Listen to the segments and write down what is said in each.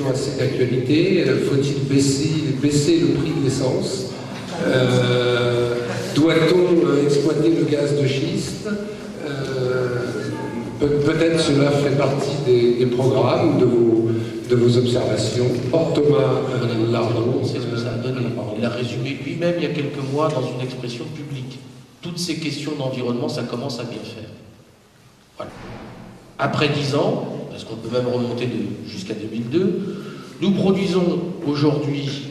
question assez d'actualité. Faut-il baisser le prix de l'essence? Doit-on exploiter le gaz de schiste? Peut-être cela fait partie des programmes, de vos observations. Thomas Lardon, c'est ce que ça a donné. Il a résumé lui-même il y a quelques mois dans une expression publique. Toutes ces questions d'environnement, ça commence à bien faire. Voilà. Après 10 ans, parce qu'on peut même remonter jusqu'à 2002, nous produisons aujourd'hui,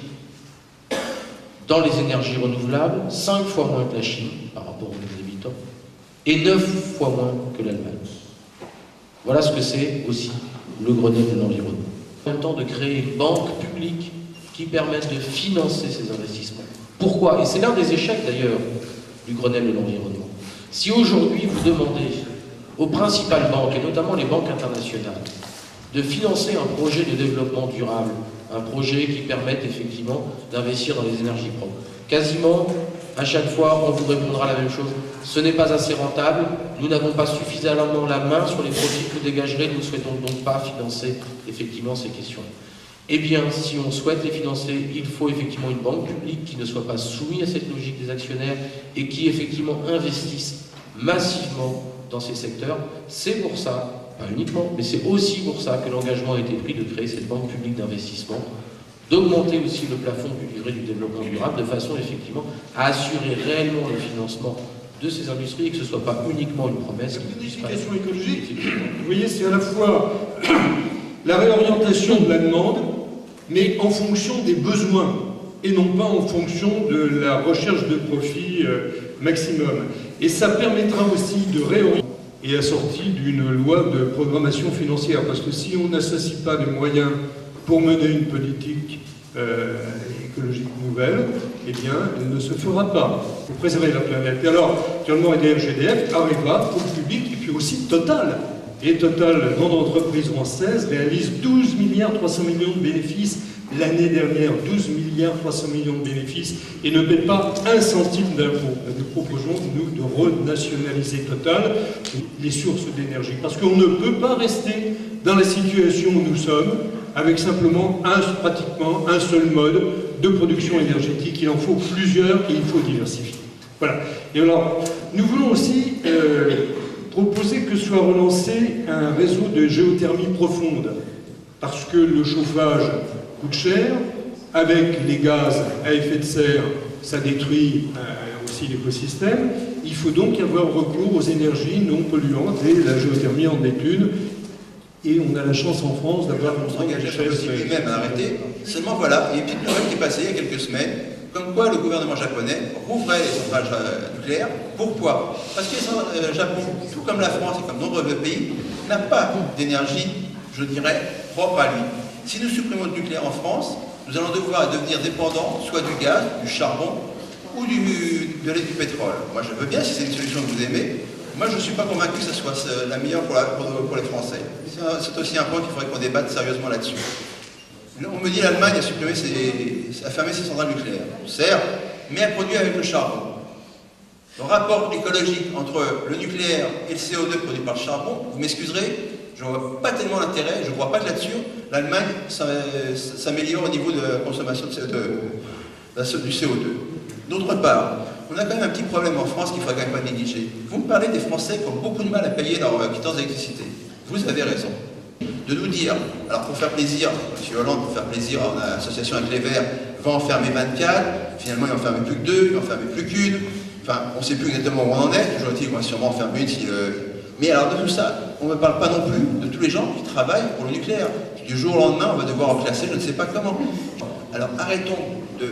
dans les énergies renouvelables, 5 fois moins que la Chine, par rapport aux habitants, et 9 fois moins que l'Allemagne. Voilà ce que c'est aussi le Grenelle de l'environnement. En même temps, de créer une banque publique qui permette de financer ces investissements. Pourquoi? Et c'est l'un des échecs d'ailleurs du Grenelle de l'environnement. Si aujourd'hui vous demandez aux principales banques, et notamment les banques internationales, de financer un projet de développement durable, un projet qui permette effectivement d'investir dans les énergies propres, quasiment à chaque fois on vous répondra la même chose: ce n'est pas assez rentable, nous n'avons pas suffisamment la main sur les profits que vous dégagerez, nous ne souhaitons donc pas financer effectivement ces questions. Eh bien, si on souhaite les financer, il faut effectivement une banque publique qui ne soit pas soumise à cette logique des actionnaires et qui effectivement investisse massivement dans ces secteurs. C'est pour ça, pas uniquement, mais c'est aussi pour ça que l'engagement a été pris de créer cette banque publique d'investissement, d'augmenter aussi le plafond du livret du développement durable, de façon effectivement à assurer réellement le financement de ces industries et que ce ne soit pas uniquement une promesse. La planification écologique, vous voyez, c'est à la fois la réorientation de la demande, mais en fonction des besoins, et non pas en fonction de la recherche de profit maximum. Et ça permettra aussi de réorienter et assorti d'une loi de programmation financière, parce que si on n'associe pas de moyens pour mener une politique écologique nouvelle, eh bien, elle ne se fera pas pour préserver la planète. Et alors, actuellement, EDF-GDF arrivera pour le public, et puis aussi Total. Et Total, grande entreprise française, réalise 12 milliards 300 millions de bénéfices l'année dernière, 12 milliards 300 millions de bénéfices, et ne paie pas un centime d'impôt. Nous proposons, nous, de renationaliser Total les sources d'énergie, parce qu'on ne peut pas rester dans la situation où nous sommes, avec simplement pratiquement un seul mode de production énergétique. Il en faut plusieurs et il faut diversifier. Voilà. Et alors, nous voulons aussi proposer que soit relancé un réseau de géothermie profonde, parce que le chauffage coûte cher, avec les gaz à effet de serre, ça détruit aussi l'écosystème. Il faut donc y avoir recours aux énergies non polluantes, et la géothermie en est une. Et on a la chance en France d'avoir... On s'engageait lui-même à arrêter. Seulement voilà, il y a une petite nouvelle qui est passée il y a quelques semaines, comme quoi le gouvernement japonais rouvrait les centrales nucléaires. Pourquoi? Parce que le Japon, tout comme la France et comme nombreux pays, n'a pas d'énergie, je dirais, propre à lui. Si nous supprimons le nucléaire en France, nous allons devoir devenir dépendants soit du gaz, du charbon ou du pétrole. Moi je veux bien si c'est une solution que vous aimez. Moi je ne suis pas convaincu que ce soit la meilleure pour les Français. C'est aussi un point qu'il faudrait qu'on débatte sérieusement là-dessus. On me dit l'Allemagne a fermé ses centrales nucléaires. Certes, mais elle produit avec le charbon. Le rapport écologique entre le nucléaire et le CO2 produit par le charbon, vous m'excuserez, je ne vois pas tellement l'intérêt, je ne crois pas que là-dessus, l'Allemagne s'améliore au niveau de la consommation du CO2. D'autre part, on a quand même un petit problème en France qu'il ne faudrait quand même pas négliger. Vous me parlez des Français qui ont beaucoup de mal à payer leur quittance d'électricité. Vous avez raison. De nous dire, alors pour faire plaisir, M. Hollande, pour faire plaisir, on a l'association avec les Verts, va en fermer 24, finalement il n'en ferme plus que 2, il n'en ferme plus qu'une, enfin on ne sait plus exactement où on en est, toujours dit qu'on va sûrement en fermer une si Mais alors de tout ça, on ne parle pas non plus de tous les gens qui travaillent pour le nucléaire. Du jour au lendemain, on va devoir en classer, je ne sais pas comment. Alors arrêtons de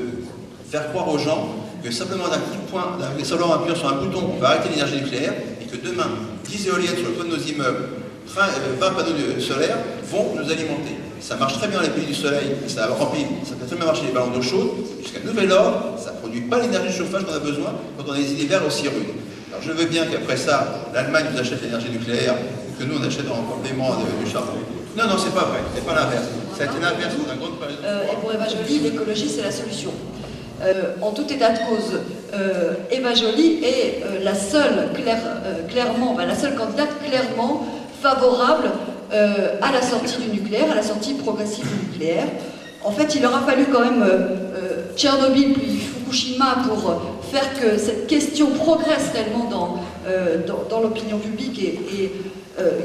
faire croire aux gens que simplement d'un coup de poing, simplement en appuyant sur un bouton, on va arrêter l'énergie nucléaire, et que demain, 10 éoliennes sur le toit de nos immeubles, 20 panneaux solaires vont nous alimenter. Ça marche très bien les pays du soleil, ça peut très bien marcher les ballons d'eau chaude, jusqu'à nouvel ordre, ça ne produit pas l'énergie de chauffage qu'on a besoin quand on a des hivers aussi rudes. Alors je veux bien qu'après ça, l'Allemagne nous achète l'énergie nucléaire, et que nous on achète en complément du charbon. Non, non, c'est pas vrai, c'est pas l'inverse. Ça a été l'inverse dans une grande période. Et pour Eva Joly, l'écologie c'est la solution. En tout état de cause, Eva Joly est la seule candidate clairement favorable à la sortie du nucléaire, à la sortie progressive du nucléaire. En fait, il aura fallu quand même Tchernobyl puis Fukushima pour faire que cette question progresse tellement dans l'opinion publique et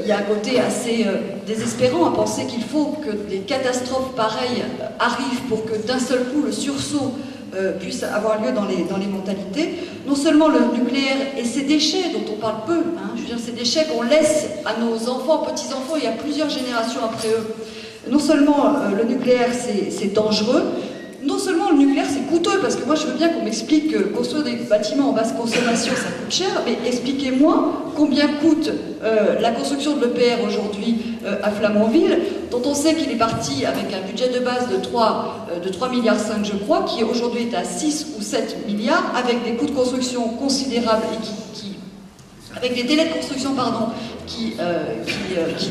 il y a un côté assez désespérant à penser qu'il faut que des catastrophes pareilles arrivent pour que d'un seul coup le sursaut puisse avoir lieu dans les mentalités. Non seulement le nucléaire et ses déchets, dont on parle peu, je veux dire ces déchets qu'on laisse à nos enfants, petits-enfants, il y a plusieurs générations après eux. Non seulement le nucléaire c'est dangereux, non seulement le nucléaire c'est coûteux, parce que moi je veux bien qu'on m'explique que construire des bâtiments en basse consommation ça coûte cher, mais expliquez-moi combien coûte la construction de l'EPR aujourd'hui à Flamanville, dont on sait qu'il est parti avec un budget de base de 3,5 milliards je crois, qui aujourd'hui est à 6 ou 7 milliards, avec des coûts de construction considérables et avec des délais de construction qui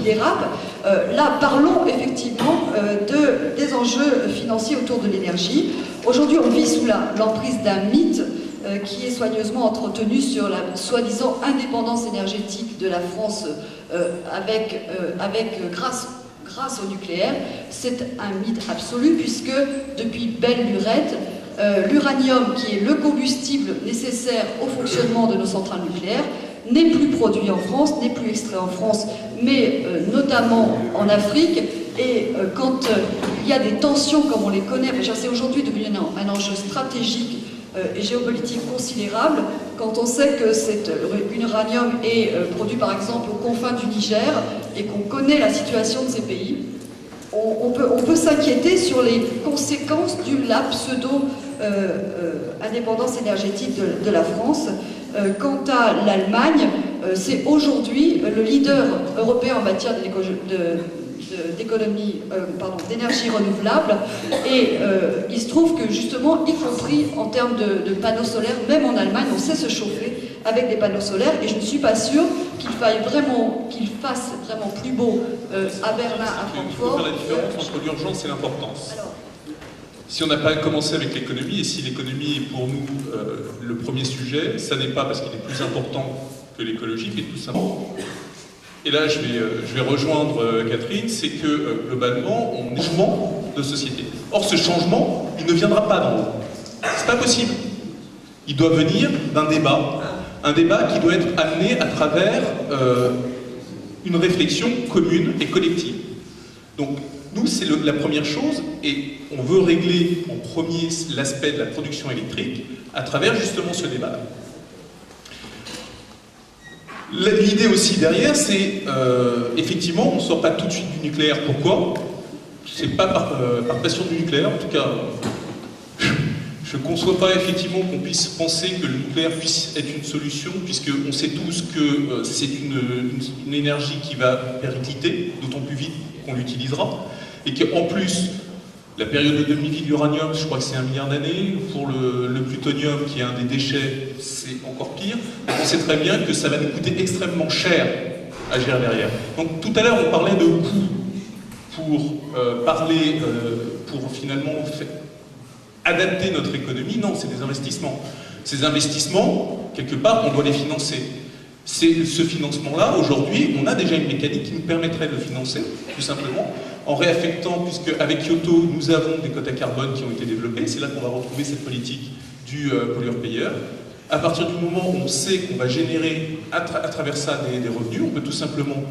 dérapent. Là, parlons effectivement des enjeux financiers autour de l'énergie. Aujourd'hui, on vit sous l'emprise d'un mythe qui est soigneusement entretenu sur la soi-disant indépendance énergétique de la France grâce au nucléaire. C'est un mythe absolu puisque depuis belle lurette, l'uranium, qui est le combustible nécessaire au fonctionnement de nos centrales nucléaires, n'est plus produit en France, n'est plus extrait en France, mais notamment en Afrique. Et quand il y a des tensions comme on les connaît, c'est aujourd'hui devenu un enjeu stratégique et géopolitique considérable, quand on sait que l'uranium est produit par exemple aux confins du Niger et qu'on connaît la situation de ces pays, on peut s'inquiéter sur les conséquences de la pseudo-indépendance énergétique de la France. Quant à l'Allemagne, c'est aujourd'hui le leader européen en matière d'énergie renouvelable et il se trouve que justement, y compris en termes de panneaux solaires, même en Allemagne, on sait se chauffer avec des panneaux solaires et je ne suis pas sûre qu'il fasse vraiment plus beau à Berlin, à Francfort. Il faut faire la différence entre l'urgence et l'importance. Si on n'a pas commencé avec l'économie, et si l'économie est pour nous le premier sujet, ça n'est pas parce qu'il est plus important que l'écologie, mais tout simplement. Et là, je vais rejoindre Catherine, c'est que globalement, on est en changement de société. Or, ce changement, il ne viendra pas d'en haut. C'est pas possible. Il doit venir d'un débat, un débat qui doit être amené à travers une réflexion commune et collective. Donc, nous, c'est la première chose, et on veut régler en premier l'aspect de la production électrique à travers justement ce débat. L'idée aussi derrière, c'est effectivement, on ne sort pas tout de suite du nucléaire. Pourquoi? C'est pas par passion du nucléaire, en tout cas, je ne conçois pas effectivement qu'on puisse penser que le nucléaire puisse être une solution, puisqu'on sait tous que c'est une énergie qui va péricliter, d'autant plus vite qu'on l'utilisera. Et qu'en plus, la période de demi-vie de l'uranium, je crois que c'est 1 milliard d'années. Pour le plutonium, qui est un des déchets, c'est encore pire. Donc on sait très bien que ça va nous coûter extrêmement cher à gérer derrière. Donc tout à l'heure, on parlait de coûts pour finalement adapter notre économie. Non, c'est des investissements. Ces investissements, quelque part, on doit les financer. Ce financement-là, aujourd'hui, on a déjà une mécanique qui nous permettrait de le financer, tout simplement, en réaffectant, puisque avec Kyoto, nous avons des quotas carbone qui ont été développés. C'est là qu'on va retrouver cette politique du pollueur-payeur. À partir du moment où on sait qu'on va générer à travers ça des revenus, on peut tout simplement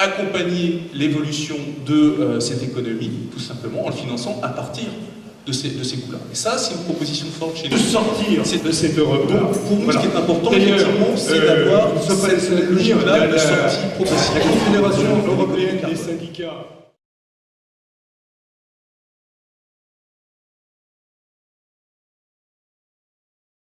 accompagner l'évolution de cette économie, tout simplement en le finançant à partir de ces coûts-là. Et ça, c'est une proposition forte chez nous. De sortir de cette Europe-là. Pour nous, ce qui est important, effectivement, c'est d'avoir cette logique-là de sortie progressive. La Confédération européenne des syndicats